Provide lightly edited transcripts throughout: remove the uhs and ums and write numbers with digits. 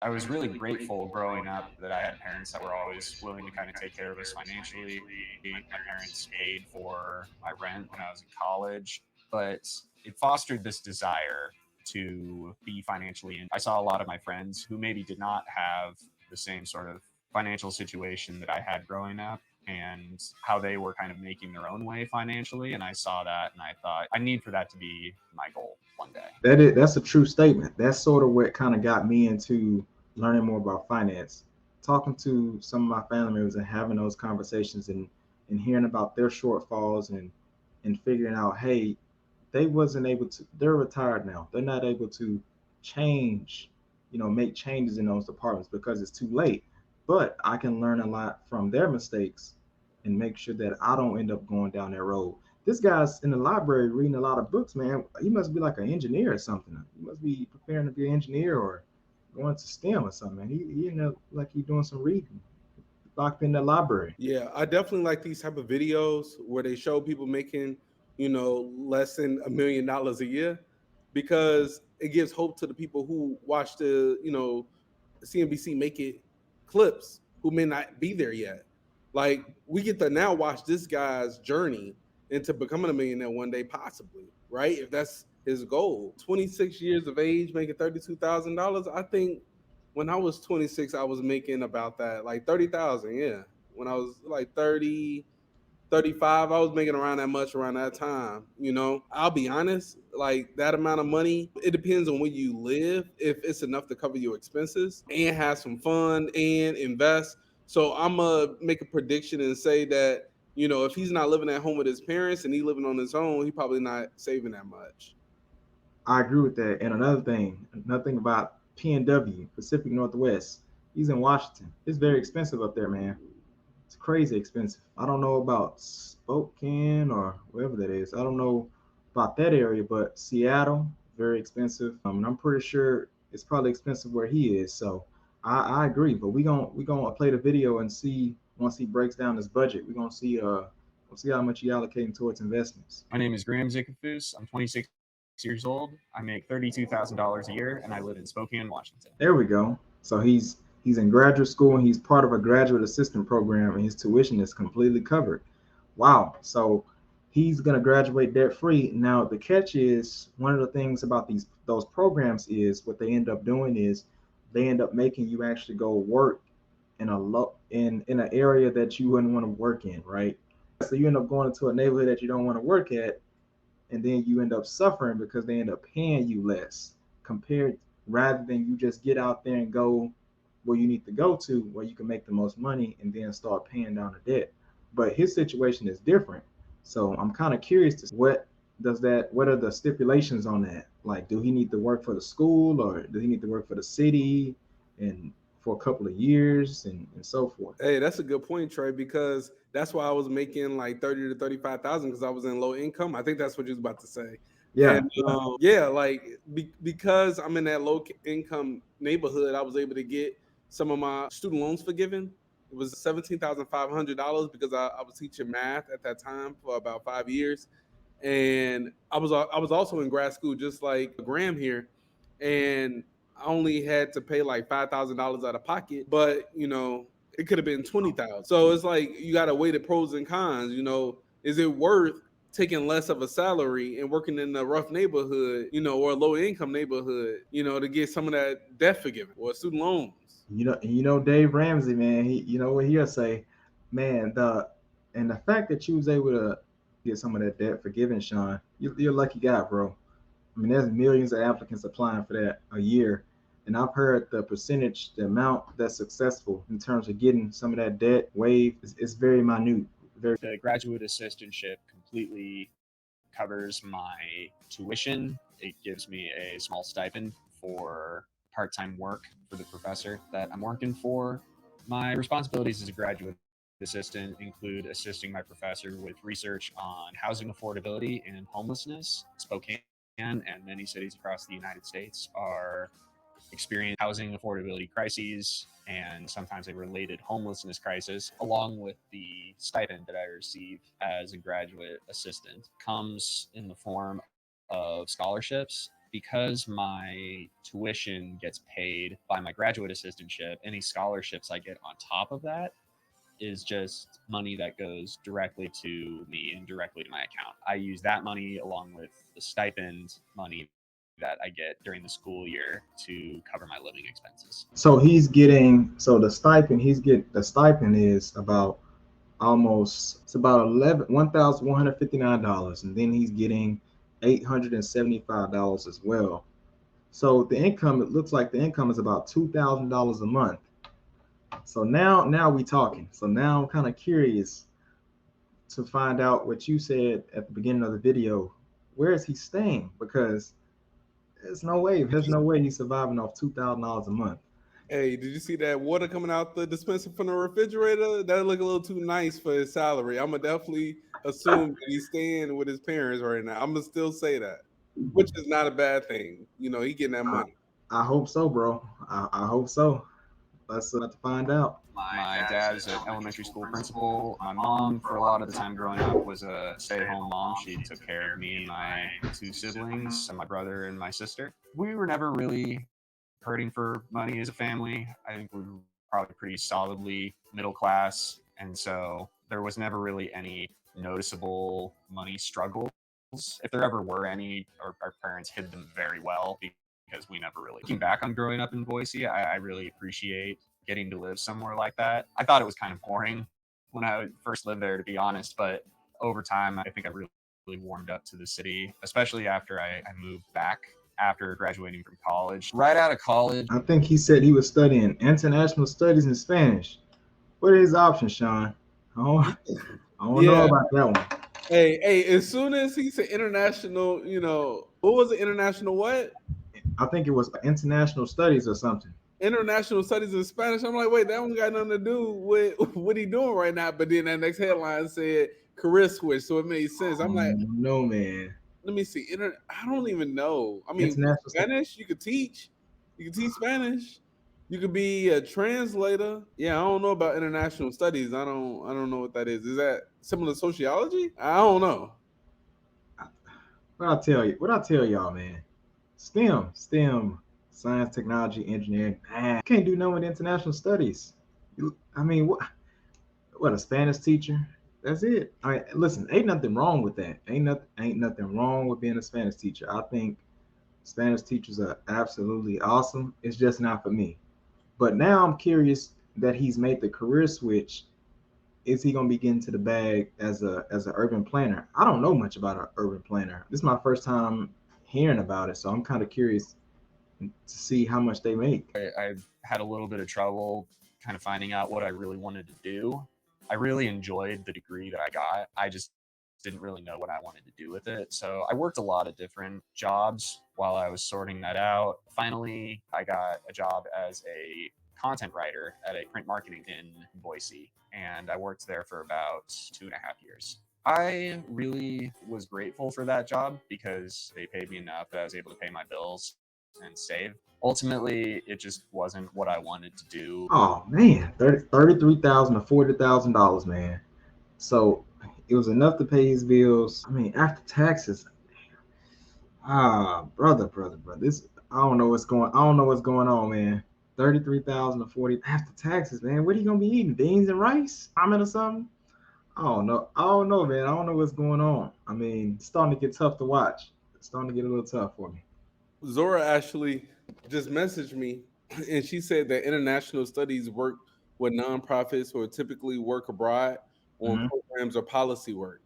I was really grateful growing up that I had parents that were always willing to kind of take care of us financially. My parents paid for my rent when I was in college, but it fostered this desire to be financially. And I saw a lot of my friends who maybe did not have the same sort of financial situation that I had growing up and how they were kind of making their own way financially. And I saw that and I thought, I need for that to be my goal one day. That's a true statement. That's sort of what kind of got me into learning more about finance. Talking to some of my family members and having those conversations and hearing about their shortfalls and figuring out, hey, they wasn't able to. They're retired now. They're not able to change, make changes in those departments because it's too late. But I can learn a lot from their mistakes and make sure that I don't end up going down that road. This guy's in the library reading a lot of books, man. He must be like an engineer or something. He must be preparing to be an engineer or going to STEM or something, man. He ended up like he doing some reading, locked in the library. Yeah, I definitely like these type of videos where they show people making, less than $1 million a year, because it gives hope to the people who watch the, CNBC make it clips who may not be there yet. Like, we get to now watch this guy's journey into becoming a millionaire one day, possibly, right? If that's his goal. 26 years of age, making $32,000. I think when I was 26, I was making about that, like 30,000. Yeah. When I was like 30, 35, I was making around that much around that time. I'll be honest, like that amount of money, it depends on where you live, if it's enough to cover your expenses and have some fun and invest. So I'm going to make a prediction and say that, if he's not living at home with his parents and he's living on his own, he probably not saving that much. I agree with that. And another thing about PNW, Pacific Northwest, he's in Washington. It's very expensive up there, man. It's crazy expensive. I don't know about Spokane or wherever that is. I don't know about that area, but Seattle, very expensive. And I'm pretty sure it's probably expensive where he is. So I agree. But we gonna play the video and see once he breaks down his budget. We're gonna see we'll see how much he allocating towards investments. My name is 𝗕𝗔𝗚 𝗧𝗵𝗵. I'm 26 years old. I make $32,000 a year, and I live in Spokane, Washington. There we go. So he's in graduate school and he's part of a graduate assistant program and his tuition is completely covered. Wow. So he's gonna graduate debt free. Now the catch is one of the things about those programs is what they end up doing is they end up making you actually go work in an area that you wouldn't want to work in, right? So you end up going into a neighborhood that you don't want to work at, and then you end up suffering because they end up paying you less compared rather than you just get out there and go where you need to go to where you can make the most money and then start paying down the debt. But his situation is different. So I'm kind of curious to see what are the stipulations on that? Like, do he need to work for the school or do he need to work for the city and for a couple of years and so forth? Hey, that's a good point, Trey, because that's why I was making like 30 to 35,000, because I was in low income. I think that's what you was about to say. Yeah. And yeah, like because I'm in that low income neighborhood, I was able to get some of my student loans forgiven. It was $17,500 because I was teaching math at that time for about 5 years, and I was also in grad school just like Graham here, and I only had to pay like $5,000 out of pocket, but it could have been 20,000. So it's like you got to weigh the pros and cons. Is it worth taking less of a salary and working in a rough neighborhood, or a low income neighborhood, to get some of that debt forgiven or student loans? Dave Ramsey, man. You know what he'll say, man. The fact that you was able to get some of that debt forgiven, Shawn, you're a lucky guy, bro. I mean, there's millions of applicants applying for that a year, and I've heard the amount that's successful in terms of getting some of that debt waived is very minute. Very. The graduate assistantship completely covers my tuition. It gives me a small stipend for part-time work for the professor that I'm working for. My responsibilities as a graduate assistant include assisting my professor with research on housing affordability and homelessness. Spokane and many cities across the United States are experiencing housing affordability crises and sometimes a related homelessness crisis, along with the stipend that I receive as a graduate assistant, comes in the form of scholarships because my tuition gets paid by my graduate assistantship, any scholarships I get on top of that is just money that goes directly to me and directly to my account. I use that money along with the stipend money that I get during the school year to cover my living expenses. So he's getting, so the stipend the stipend is about almost, it's about $1,159, and then he's getting $875 as well. So the income, it looks like the income is about $2,000 a month. So now we talking. So now I'm kind of curious to find out what you said at the beginning of the video. Where is he staying? Because there's no way he's surviving off $2,000 a month. Hey, did you see that water coming out the dispenser from the refrigerator? That look a little too nice for his salary. I'm gonna definitely assume that he's staying with his parents right now. I'm gonna still say that, which is not a bad thing. You know, he getting that money. I hope so, bro. I hope so. Let's have to find out. My dad is an elementary school principal. My mom, for a lot of the time growing up, was a stay-at-home mom. She took care of me and my two siblings, and my brother and my sister. We were never really hurting for money as a family. I think we were probably pretty solidly middle class, and so there was never really any noticeable money struggles. If there ever were any, our parents hid them very well because we never really. Looking back on growing up in Boise, I really appreciate getting to live somewhere like that. I thought it was kind of boring when I first lived there, to be honest, but over time, I think I really warmed up to the city, especially after I moved back after graduating from college. Right out of college. I think he said he was studying international studies in Spanish. What are his options, Shawn? I don't know about that one. Hey, as soon as he said international, you know, what was it? International what? I think it was international studies or something. International studies in Spanish. I'm like, wait, that one got nothing to do with what he doing right now. But then that next headline said career switch, so it made sense. I'm like, no, man. Let me see. I don't even know. I mean, Spanish. You could teach. You could teach Spanish. You could be a translator. Yeah, I don't know about international studies. I don't know what that is. Is that similar to sociology? I don't know. What I tell y'all, man. STEM, science, technology, engineering. Man, can't do no with international studies. I mean, what a Spanish teacher. That's it. I mean, listen, ain't nothing wrong with that. Ain't nothing wrong with being a Spanish teacher. I think Spanish teachers are absolutely awesome. It's just not for me. But now I'm curious that he's made the career switch. Is he gonna be getting to the bag as an urban planner? I don't know much about an urban planner. This is my first time hearing about it, so I'm kind of curious to see how much they make. I've had a little bit of trouble kind of finding out what I really wanted to do. I really enjoyed the degree that I got. I just didn't really know what I wanted to do with it. So I worked a lot of different jobs while I was sorting that out. Finally, I got a job as a content writer at a print marketing in Boise, and I worked there for about 2.5 years. I really was grateful for that job because they paid me enough that I was able to pay my bills and save. Ultimately, it just wasn't what I wanted to do. Oh man, $33,000 to $40,000, man. So it was enough to pay his bills. I mean, after taxes. Brother. This I don't know what's going on, man. 33,000 to 40 after taxes, man. What are you gonna be eating? Beans and rice? Ramen or something? I don't know, man. I don't know what's going on. I mean, it's starting to get tough to watch. It's starting to get a little tough for me. Zora actually just messaged me, and she said that international studies work with nonprofits or typically work abroad on programs or policy work.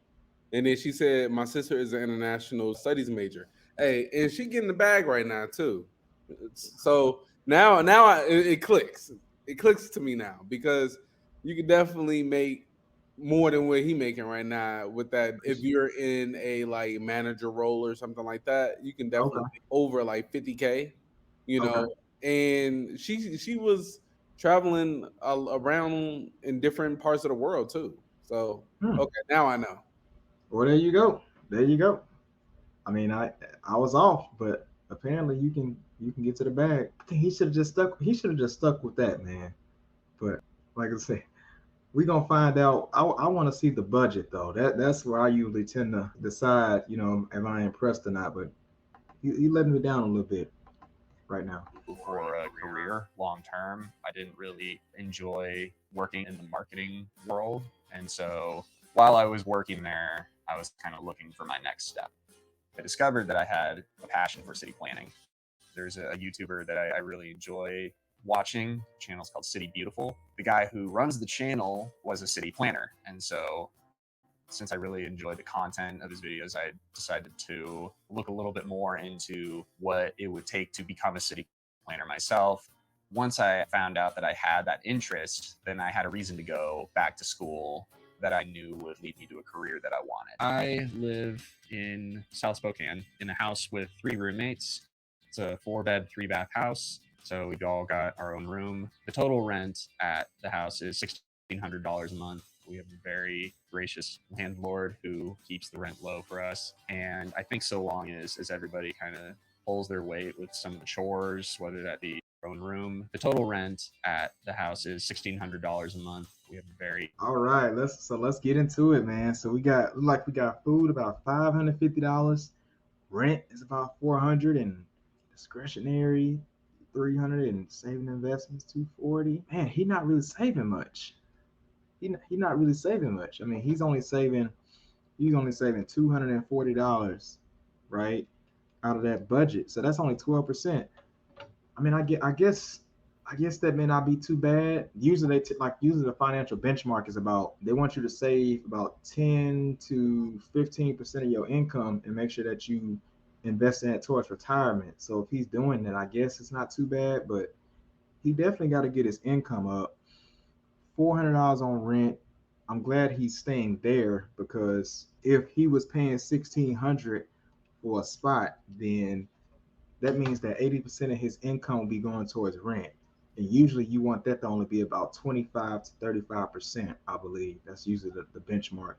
And then she said, my sister is an international studies major. Hey, and she getting the bag right now too. So now it clicks. It clicks to me now because you can definitely make more than what he making right now with that. If you're in a like manager role or something like that, you can definitely make over like 50K, you know. And she was traveling around in different parts of the world too. So okay, now I know. Well, there you go. I mean, I was off, but apparently you can get to the bag. I think he should have just stuck with that, man. But like I say, we're gonna find out. I want to see the budget though. That's where I usually tend to decide, you know, am I impressed or not. But You letting me down a little bit right now. For a career long term. I didn't really enjoy working in the marketing world. And so while I was working there, I was kind of looking for my next step. I discovered that I had a passion for city planning. There's a YouTuber that I really enjoy watching. The channel's called 𝗕𝗕𝗬𝗬. The guy who runs the channel was a city planner. And so since I really enjoyed the content of his videos, I decided to look a little bit more into what it would take to become a city planner myself. Once I found out that I had that interest, then I had a reason to go back to school that I knew would lead me to a career that I wanted. I live in South Spokane in a house with 3 roommates. It's a 4-bed, 3-bath house. So we've all got our own room. The total rent at the house is $1,600 a month. We have a very gracious landlord who keeps the rent low for us. And I think so long as everybody kind of pulls their weight with some of the chores, whether that be their own room. The total rent at the house is $1,600 a month. We have a very All right, let's get into it, man. So we got food about $550, rent is about $400, and discretionary $300, and saving investments $240. Man, he not really saving much. He not really saving much. I mean, he's only saving $240, right, out of that budget. So that's only 12%. I mean, I guess that may not be too bad. Usually usually the financial benchmark is they want you to save about 10 to 15% of your income and make sure that you invest in it towards retirement. So if he's doing that, I guess it's not too bad, but he definitely got to get his income up. $400 on rent. I'm glad he's staying there, because if he was paying $1,600 for a spot, then that means that 80% of his income will be going towards rent. And usually you want that to only be about 25 to 35%, I believe. That's usually the benchmark.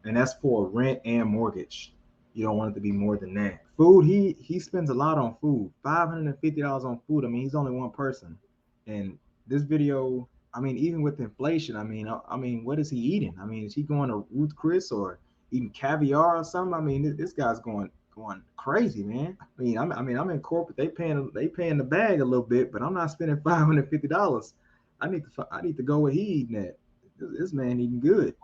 And that's for rent and mortgage. You don't want it to be more than that. Food, he spends a lot on food. $550 on food. I mean, he's only one person. And this video, I mean, even with inflation, I mean, what is he eating? I mean, is he going to Ruth Chris or eating caviar or something? I mean, this guy's going crazy, man. I mean, I'm in corporate. They paying the bag a little bit, but I'm not spending $550. I need to go where he eating at. This man eating good.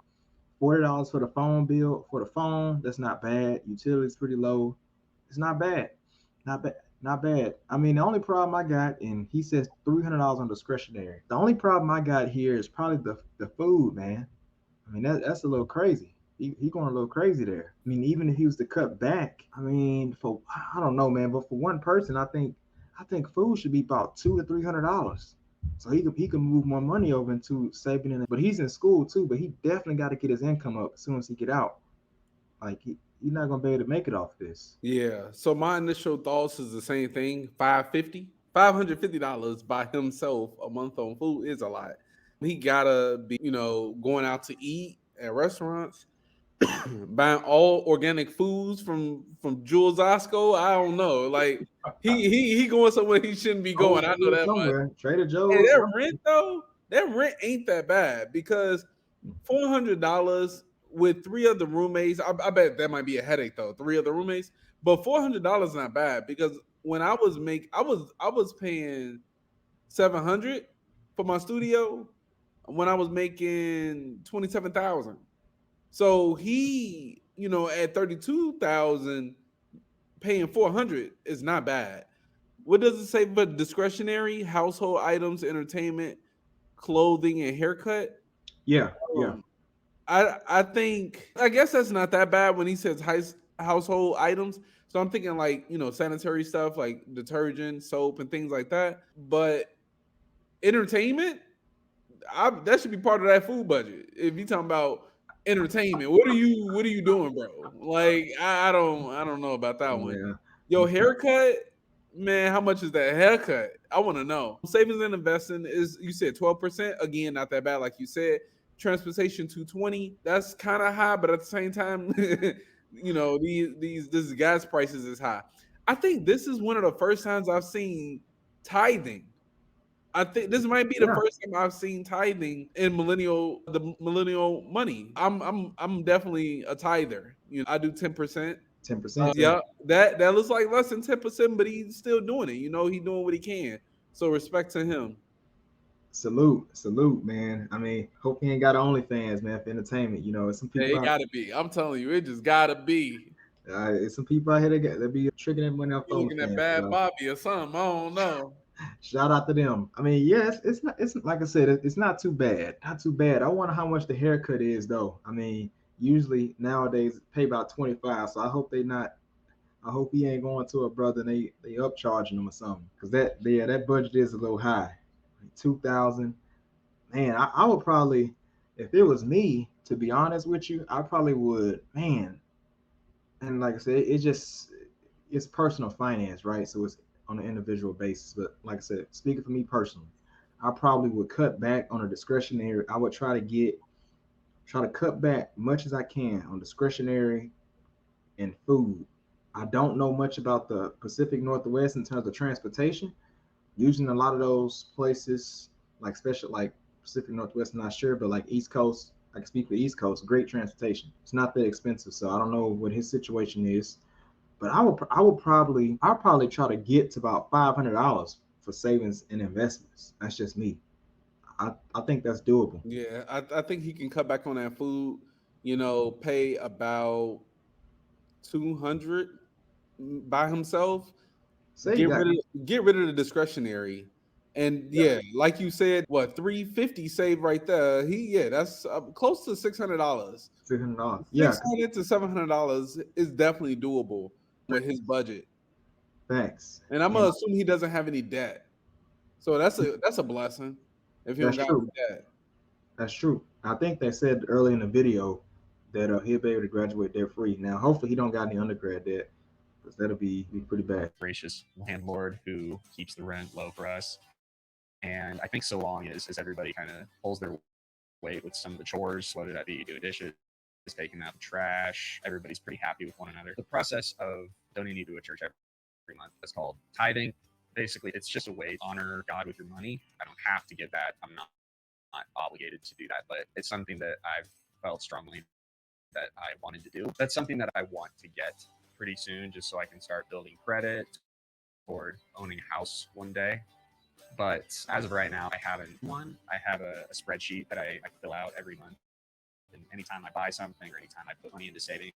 $40 for the phone bill. For the phone, that's not bad. Utilities pretty low. It's not bad. Not bad. I mean, the only problem I got, and he says $300 on discretionary. The only problem I got here is probably the food, man. I mean, that's a little crazy. He going a little crazy there. I mean, even if he was to cut back, I mean, I don't know, man, but for one person, I think food should be about $200 to $300. So he can move more money over into saving in it. But he's in school too, but he definitely got to get his income up as soon as he get out. Like he's not gonna be able to make it off this. Yeah. So my initial thoughts is the same thing. $550 by himself a month on food is a lot. He gotta be, going out to eat at restaurants, buying all organic foods from 𝗕𝗔𝗚 𝗧𝗔𝗍. I don't know. Like he going somewhere he shouldn't be going. I know that somewhere. much. Trader Joe's. Hey, that rent though, that rent ain't that bad, because $400 with 3 other roommates. I bet that might be a headache though. 3 other roommates, but $400 is not bad, because when I was paying $700 for my studio when I was making $27,000. So he, at $32,000, paying $400 is not bad. What does it say? But discretionary household items, entertainment, clothing, and haircut. Yeah. I guess that's not that bad when he says household items. So I'm thinking like, sanitary stuff like detergent, soap, and things like that. But entertainment, that should be part of that food budget. If you're talking about entertainment, what are you doing, bro? Like I don't know about that one. Yeah. Yo, haircut, man, how much is that haircut? I want to know. Savings and investing is, you said 12%. Again, not that bad, like you said. Transportation $220. That's kind of high, but at the same time, this gas prices is high. I think this is one of the first times I've seen tithing. I think this might be the first time I've seen tithing in the millennial money. I'm definitely a tither. I do 10%. 10%. Yeah, that looks like less than 10%, but he's still doing it. You know, he's doing what he can. So respect to him. Salute, man. I mean, hope he ain't got OnlyFans, man, for entertainment. You know, it's some Yeah, people it gotta be. I'm telling you, it just gotta be. it's some people out here that be tricking that money off You looking at OnlyFans. Bad Bobby or something? I don't know. Shout out to them. I mean, yes, it's not. It's like I said, it's not too bad. Not too bad. I wonder how much the haircut is though. I mean, usually nowadays pay about 25. So I hope they not. I hope he ain't going to a brother and they upcharging him or something. Cause that budget is a little high. 2,000. Man, I would probably, if it was me, to be honest with you, I probably would, man. And like I said, it's personal finance, right? So it's on an individual basis. But like I said, speaking for me personally, I probably would cut back on a discretionary. I would try to cut back much as I can on discretionary and food. I don't know much about the Pacific Northwest in terms of transportation. Using a lot of those places, like special like Pacific Northwest, I'm not sure, but like East Coast, I can speak for East Coast, great transportation. It's not that expensive, so I don't know what his situation is. But I'll probably try to get to about $500 for savings and investments. That's just me. I think that's doable. Yeah, I think he can cut back on that food. You know, pay about 200 by himself. Save that. Get rid of the discretionary. And yeah, like you said, what 350 saved right there. That's close to $600. $600. Yeah, $600 to $700 is definitely doable with his budget. thanks. And I'm gonna assume he doesn't have any debt, so that's a blessing if he don't got any debt. That's true. I think they said early in the video that he'll be able to graduate debt free. Now, hopefully, he don't got any undergrad debt, because that'll be pretty bad. Gracious landlord who keeps the rent low for us. And I think so long as everybody kind of pulls their weight with some of the chores, whether that be doing dishes, taking out the trash, everybody's pretty happy with one another. The process of donating to a church every month is called tithing. Basically, it's just a way to honor God with your money. I don't have to get that. I'm not obligated to do that, but it's something that I've felt strongly that I wanted to do. That's something that I want to get pretty soon, just so I can start building credit toward owning a house one day. But as of right now, I haven't one. I have a spreadsheet that I fill out every month. And anytime I buy something or anytime I put money into savings,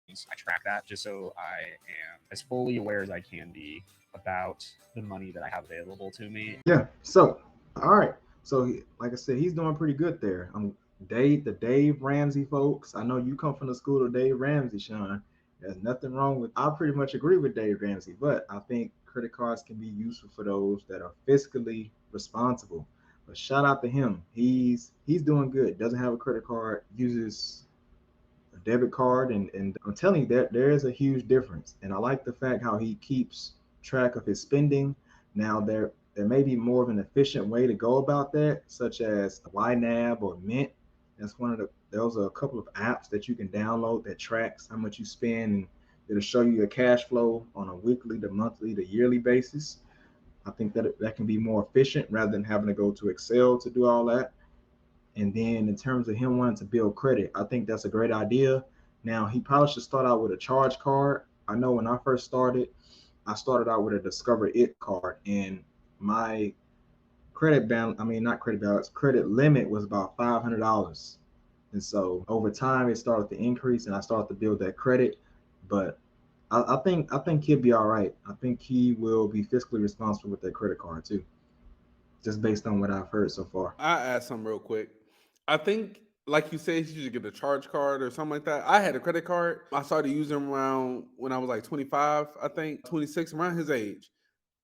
I track that just so I am as fully aware as I can be about the money that I have available to me. Yeah. So, all right. So, like I said, he's doing pretty good there. The Dave Ramsey folks. I know you come from the school of Dave Ramsey, Shawn. There's nothing wrong with. I pretty much agree with Dave Ramsey, but I think credit cards can be useful for those that are fiscally responsible. But shout out to him. He's doing good. Doesn't have a credit card. Uses a debit card, and I'm telling you that there is a huge difference. And I like the fact how he keeps track of his spending. Now there may be more of an efficient way to go about that, such as YNAB or Mint. Those are a couple of apps that you can download that tracks how much you spend, and it'll show you your cash flow on a weekly to monthly to yearly basis. I think that can be more efficient rather than having to go to Excel to do all that. And then in terms of him wanting to build credit, I think that's a great idea. Now, he probably should start out with a charge card. I know when I first started, I started out with a Discover It card, and my credit limit was about $500. And so over time, it started to increase, and I started to build that credit. But I think he'll be all right. I think he will be fiscally responsible with that credit card too, just based on what I've heard so far. I add something real quick. I think, like you said, you should get a charge card or something like that. I had a credit card. I started using them around when I was like 25, I think 26, around his age.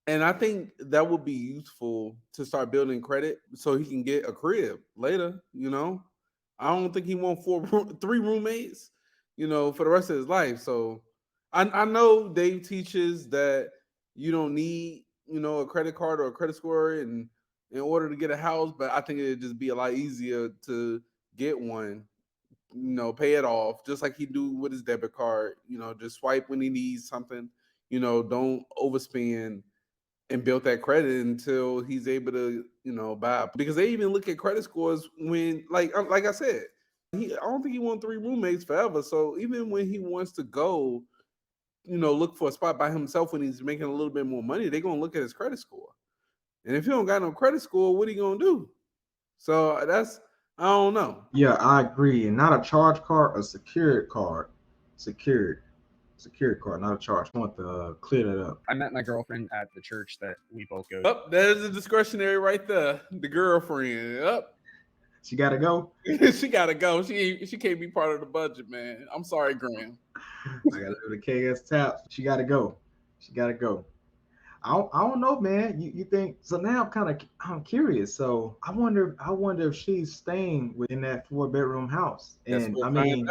And I think that would be useful to start building credit so he can get a crib later. You know, I don't think he want three roommates, you know, for the rest of his life. So I know Dave teaches that you don't need, you know, a credit card or a credit score in order to get a house, but I think it'd just be a lot easier to get one, you know, pay it off just like he do with his debit card, you know, just swipe when he needs something, you know, don't overspend and build that credit until he's able to, you know, buy. Because they even look at credit scores when, like I said, I don't think he wants three roommates forever. So even when he wants to go look for a spot by himself when he's making a little bit more money, they're gonna look at his credit score. And if he don't got no credit score, what are you gonna do? So I don't know. Yeah, I agree. And not a charge card, a secured card. Secured card, not a charge. I want to clear that up. I met my girlfriend at the church that we both go to. Oh, there's a discretionary right there. The girlfriend. Up. She gotta go. She gotta go. She can't be part of the budget, man. I'm sorry, Graham. I gotta do the KS taps. She gotta go. She gotta go. I don't know, man. You think so? Now I'm curious. So I wonder if she's staying within that 4-bedroom house. And I mean,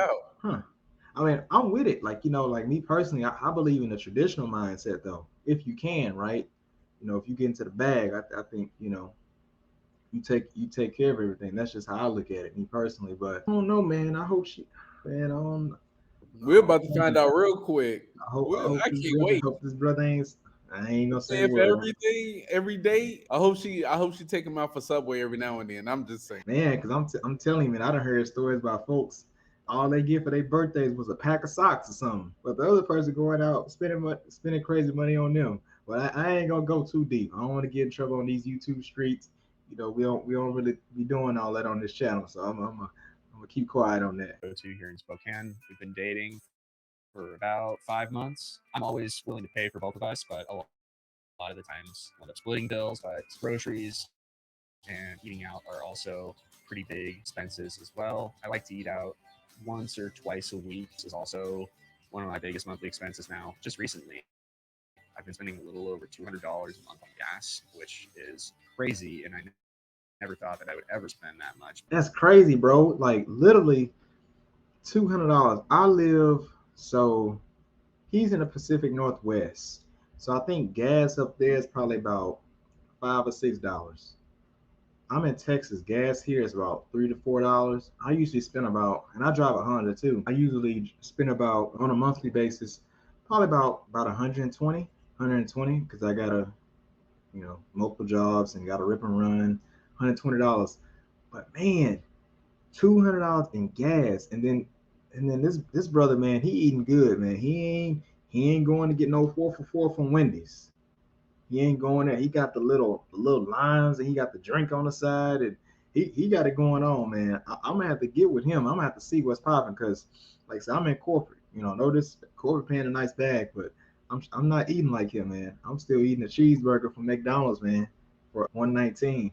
I'm with it. Like, like me personally, I believe in the traditional mindset though. If you can, right? If you get into the bag, I think, you take care of everything. That's just how I look at it, me personally. But I don't know, man. I hope we're about to find out real quick. I can't wait. I hope this brother I ain't gonna say for everything every day. I hope she take him out for Subway every now and then. I'm just saying, man, because I'm telling you, man, I done heard stories about folks. All they get for their birthdays was a pack of socks or something, but the other person going out spending crazy money on them. But I ain't gonna go too deep. I don't want to get in trouble on these YouTube streets. We don't really be doing all that on this channel, so I'm gonna keep quiet on that. Go to here in Spokane. We've been dating for about 5 months. I'm always willing to pay for both of us, but a lot of the times I end up splitting bills. But groceries and eating out are also pretty big expenses as well. I like to eat out once or twice a week. This is also one of my biggest monthly expenses now. Just recently, I've been spending a little over $200 a month on gas, which is crazy, and I never thought that I would ever spend that much. That's crazy, bro. Like literally $200. So he's in the Pacific Northwest. So I think gas up there is probably about $5 or $6. I'm in Texas. Gas here is about $3 to $4. I usually spend about, and I drive a Honda too. I usually spend about on a monthly basis, probably about 120 because I got multiple jobs and got to rip and run. $120. But man, $200 in gas, and then this brother, man, he eating good, man. He ain't going to get no 4 for $4 from Wendy's. He ain't going there. He got the little limes, and he got the drink on the side, and he got it going on, man. I'm gonna have to get with him. I'm gonna have to see what's popping, because like I said, I'm in corporate. Notice corporate paying a nice bag, but I'm not eating like him, man. I'm still eating a cheeseburger from McDonald's, man, for $119.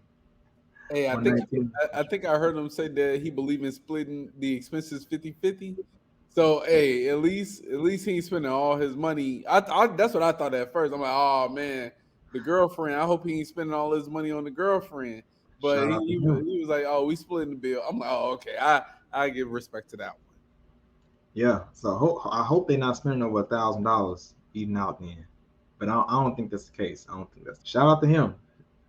Hey, I think I heard him say that he believe in splitting the expenses 50-50. So hey, at least he ain't spending all his money. I that's what I thought at first. I'm like, oh man, the girlfriend. I hope he ain't spending all his money on the girlfriend. But he was like, oh, we splitting the bill. I'm like, oh, okay. I give respect to that one. Yeah. So I hope they're not spending over $1,000 eating out then. But I don't think that's the case. Shout out to him.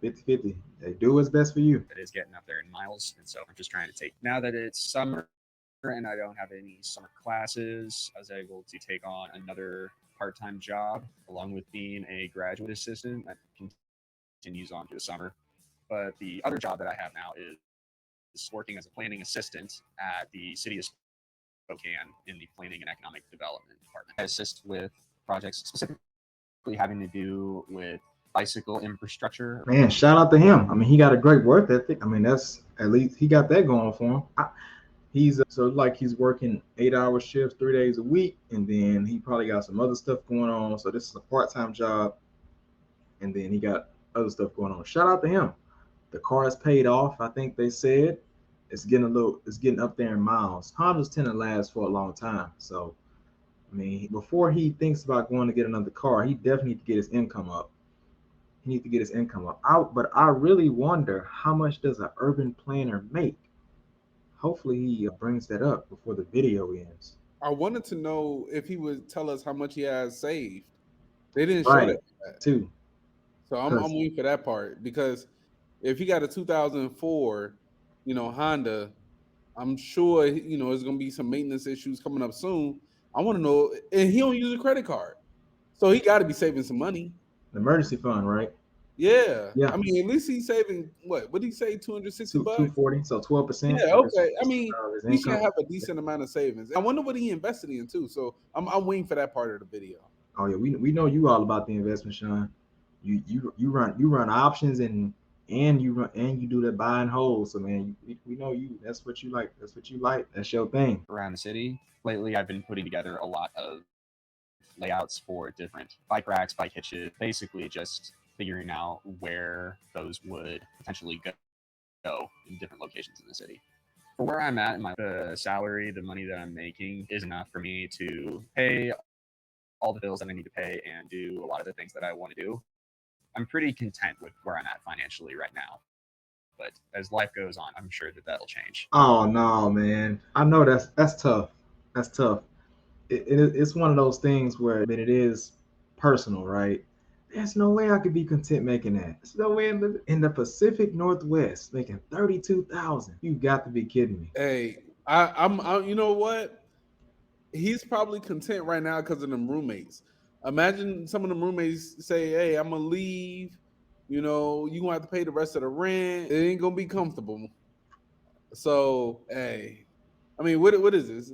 50-50. They do what's best for you. It is getting up there in miles, and so I'm just trying to take. Now that it's summer and I don't have any summer classes, I was able to take on another part-time job along with being a graduate assistant that continues on through the summer. But the other job that I have now is working as a planning assistant at the city of Spokane in the planning and economic development department. I assist with projects specifically having to do with bicycle infrastructure. Man, shout out to him. I mean, he got a great work ethic. I mean, that's at least he got that going for him. He's working 8-hour shifts 3 days a week, and then he probably got some other stuff going on. So this is a part-time job, and then he got other stuff going on. Shout out to him. The car is paid off. I think they said it's getting up there in miles. Hondas tend to last for a long time. So, I mean, before he thinks about going to get another car, he definitely needs to get his income up. But I really wonder, how much does an urban planner make? Hopefully he brings that up before the video ends. I wanted to know if he would tell us how much he has saved. They didn't show that too. So I'm waiting for that part, because if he got a 2004, Honda, I'm sure there's gonna be some maintenance issues coming up soon. I want to know, and he don't use a credit card, so he got to be saving some money. The emergency fund, right? Yeah. I mean, at least he's saving what did he say? $260? $240, so 12%. Yeah, okay. I mean, he should have a decent amount of savings. I wonder what he invested in too. So I'm waiting for that part of the video. Oh yeah, we know you all about the investment, Shawn. You run options and you do the buy and hold. So man, we know you. That's what you like. That's what you like. That's your thing. Around the city. Lately, I've been putting together a lot of layouts for different bike racks, bike hitches, basically just figuring out where those would potentially go in different locations in the city. For where I'm at in the salary, the money that I'm making is enough for me to pay all the bills that I need to pay and do a lot of the things that I want to do. I'm pretty content with where I'm at financially right now. But as life goes on, I'm sure that that'll change. Oh no, man. I know that's tough. That's tough. It's one of those things where it is personal, right? There's no way I could be content making that. There's no way in the Pacific Northwest making 32,000. You got to be kidding me. Hey, I'm you know what? He's probably content right now because of them roommates. Imagine some of them roommates say, "Hey, I'm gonna leave. You know, you gonna have to pay the rest of the rent. It ain't gonna be comfortable." So, hey, I mean, what is this?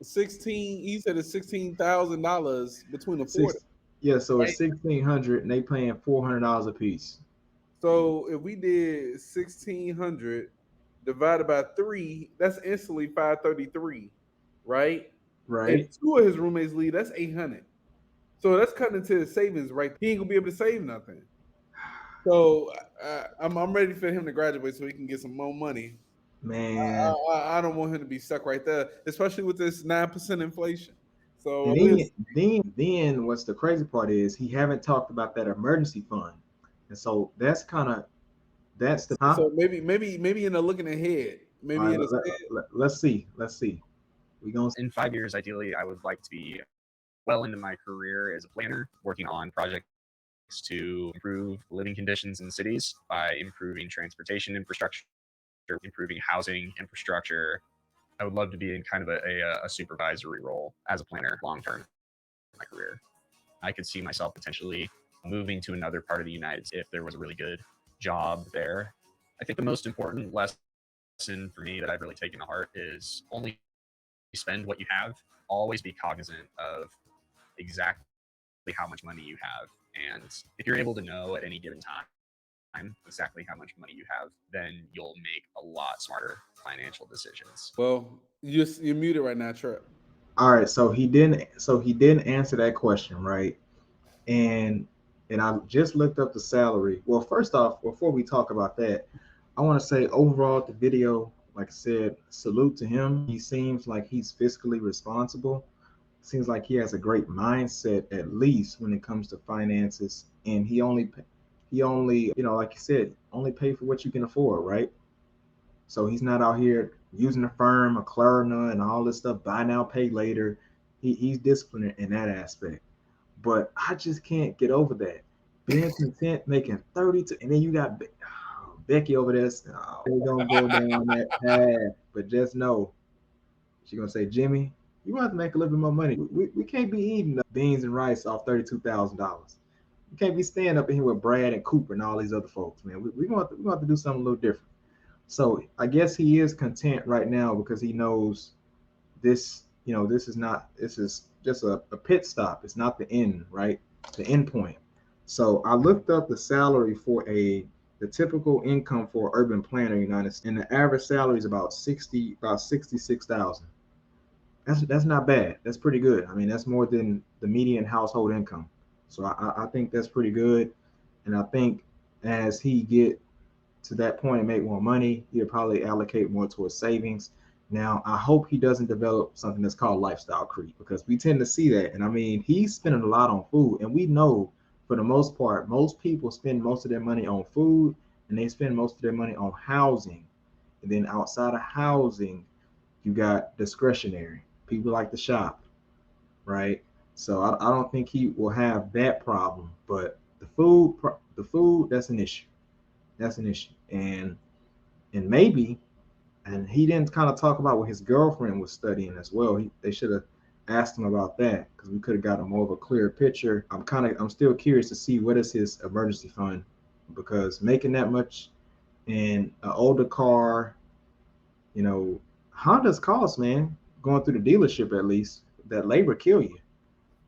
16. He said it's $16,000 between the four. Yeah, so Right? it's 1,600 and they paying $400 a piece. So if we did 1,600 divided by 3, that's instantly 533, right? And Right. 2 of his roommates leave, that's 800. So that's cutting into his savings, right? He ain't gonna be able to save nothing. So I'm ready for him to graduate so he can get some more money. Man. I don't want him to be stuck right there, especially with this 9% inflation. So And listen, then what's the crazy part is he haven't talked about that emergency fund. And so that's the huh? so maybe in the looking ahead, All maybe right, in the let's see. Let's see. We gonna In 5 years, ideally, I would like to be well into my career as a planner, working on projects to improve living conditions in cities by improving transportation infrastructure, improving housing infrastructure. I would love to be in kind of a supervisory role as a planner long term in my career. I could see myself potentially moving to another part of the United States if there was a really good job there. I think the most important lesson for me that I've really taken to heart is only spend what you have. Always be cognizant of exactly how much money you have. And if you're able to know at any given time exactly how much money you have, then you'll make a lot smarter financial decisions. well, you're muted right now, Trip. all right, so he didn't answer that question, right? And I just looked up the salary. Well, first off, before we talk about that, I want to say overall the video, like I said, salute to him. He seems like he's fiscally responsible. Seems like he has a great mindset, at least when it comes to finances. And he only, like you said, only pay for what you can afford, right? So he's not out here using the firm, a Klarna, and all this stuff, buy now, pay later. He's disciplined in that aspect. But I just can't get over that. Being content, making 32, and then you got Becky over there. Oh, we're gonna go down that path. But just know, she's gonna say, Jimmy, you want to make a little bit more money. We can't be eating beans and rice off $32,000. You can't be staying up in here with Brad and Cooper and all these other folks, man. We're gonna have to do something a little different. So I guess he is content right now because he knows this, this is just a pit stop. It's not the end, right? The end point. So I looked up the salary for the typical income for an urban planner in the United States, and the average salary is about 66,000. That's not bad. That's pretty good. I mean, that's more than the median household income. So I think that's pretty good. And I think as he get to that point and make more money, he'll probably allocate more towards savings. Now, I hope he doesn't develop something that's called lifestyle creep because we tend to see that. And I mean, he's spending a lot on food, and we know for the most part, most people spend most of their money on food and they spend most of their money on housing. And then outside of housing, you got discretionary. People like to shop, right? So I don't think he will have that problem. But the food, that's an issue. That's an issue. And maybe, and he didn't kind of talk about what his girlfriend was studying as well. They should have asked him about that because we could have gotten more of a clear picture. I'm still curious to see what is his emergency fund, because making that much in an older car, Honda's cost, man, going through the dealership, at least that labor kill you.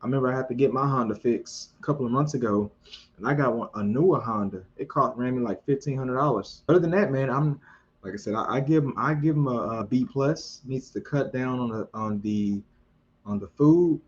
I remember I had to get my Honda fixed a couple of months ago, and I got a newer Honda. It ran me like $1,500. Other than that, man, I'm like I said, I give him a B plus. Needs to cut down on the food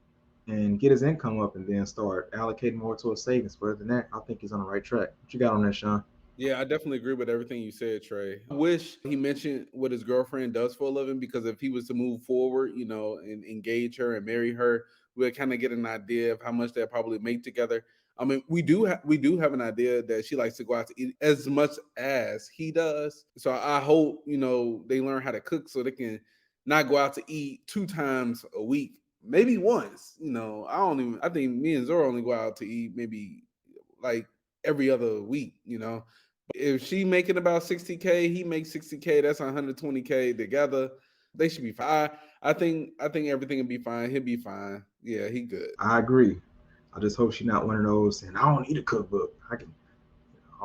and get his income up, and then start allocating more towards savings. But other than that, I think he's on the right track. What you got on that, Shawn? Yeah, I definitely agree with everything you said, Trey. I wish he mentioned what his girlfriend does for a living, because if he was to move forward, and engage her and marry her, we'll kind of get an idea of how much they'll probably make together. I mean, we do have an idea that she likes to go out to eat as much as he does. So I hope, they learn how to cook so they can not go out to eat 2 times a week, maybe once. I think me and Zora only go out to eat maybe like every other week. If she making about 60K, he makes 60K, that's 120K together. They should be fine. I think everything will be fine. He'll be fine. Yeah, he good. I agree. I just hope she's not one of those saying, I don't need a cookbook. I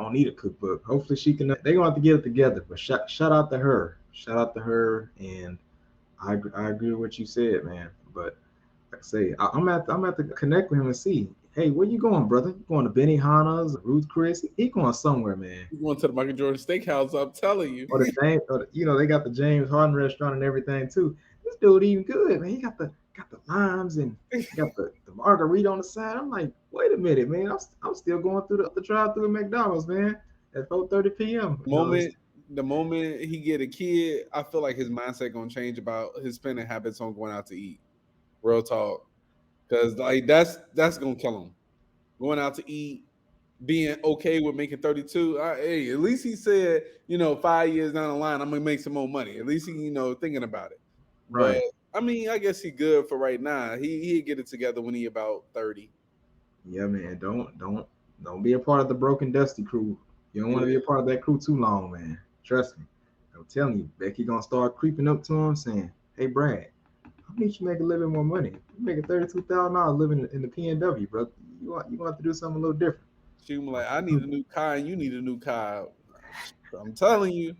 don't need a cookbook. Hopefully she can. They're gonna have to get it together. But shout out to her. Shout out to her. And I agree with what you said, man. But like I say, I'm at to connect with him and see. Hey, where you going, brother? You going to Benihana's, Ruth Chris? He going somewhere, man. He's going to the Michael Jordan Steakhouse, I'm telling you. Or the James, they got the James Harden restaurant and everything too. This dude even good, man. He got the limes and got the margarita on the side. I'm like, wait a minute, man. I'm still going through the drive-through at McDonald's, man, at 4:30 p.m. The moment he get a kid, I feel like his mindset gonna change about his spending habits on going out to eat. Real talk. Because like that's gonna kill him. Going out to eat, being okay with making 32. Hey, at least he said, 5 years down the line, I'm gonna make some more money. At least he, thinking about it. Right. But I mean, I guess he good for right now. He'll get it together when he about 30. Yeah, man. Don't be a part of the broken dusty crew. You don't want to be a part of that crew too long, man. Trust me. I'm telling you, Becky gonna start creeping up to him saying, hey, Brad, I need you make a little bit more money. You making $32,000 living in the PNW, bro. You want to do something a little different. She was like, I need a new car and you need a new car. I'm telling you.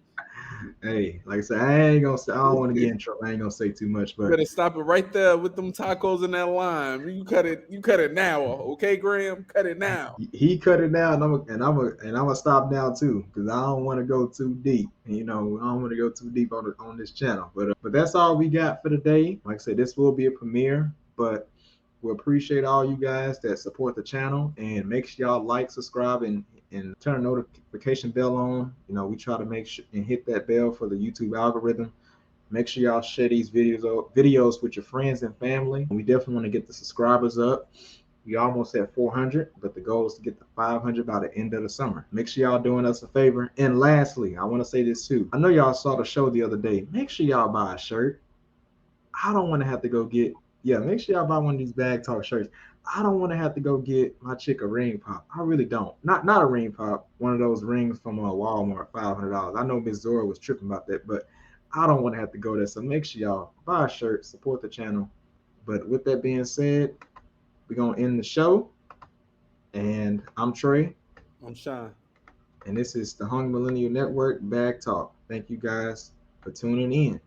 Hey, like I said, I don't want to get in trouble. I ain't gonna say too much, but you better stop it right there with them tacos in that lime. You cut it now, okay, Graham? Cut it now. He cut it now, and I'm gonna stop now too, because I don't want to go too deep. I don't want to go too deep on this channel. But that's all we got for today. Like I said, this will be a premiere, but we appreciate all you guys that support the channel, and make sure y'all like, subscribe, and turn the notification bell on. We try to make sure and hit that bell for the YouTube algorithm. Make sure y'all share these videos with your friends and family. We definitely want to get the subscribers up. We almost at 400, but the goal is to get to 500 by the end of the summer. Make sure y'all doing us a favor. And lastly, I want to say this too. I know y'all saw the show the other day. Make sure y'all buy a shirt. I don't want to have to go get. Yeah, make sure y'all buy one of these Bag Talk shirts. I don't want to have to go get my chick a ring pop. I really don't. Not a ring pop. One of those rings from Walmart, $500. I know Miss Zora was tripping about that, but I don't want to have to go there. So make sure y'all buy a shirt, support the channel. But with that being said, we're gonna end the show. And I'm Trey. I'm Shawn. And this is the Hungry Millennial Network Bag Talk. Thank you guys for tuning in.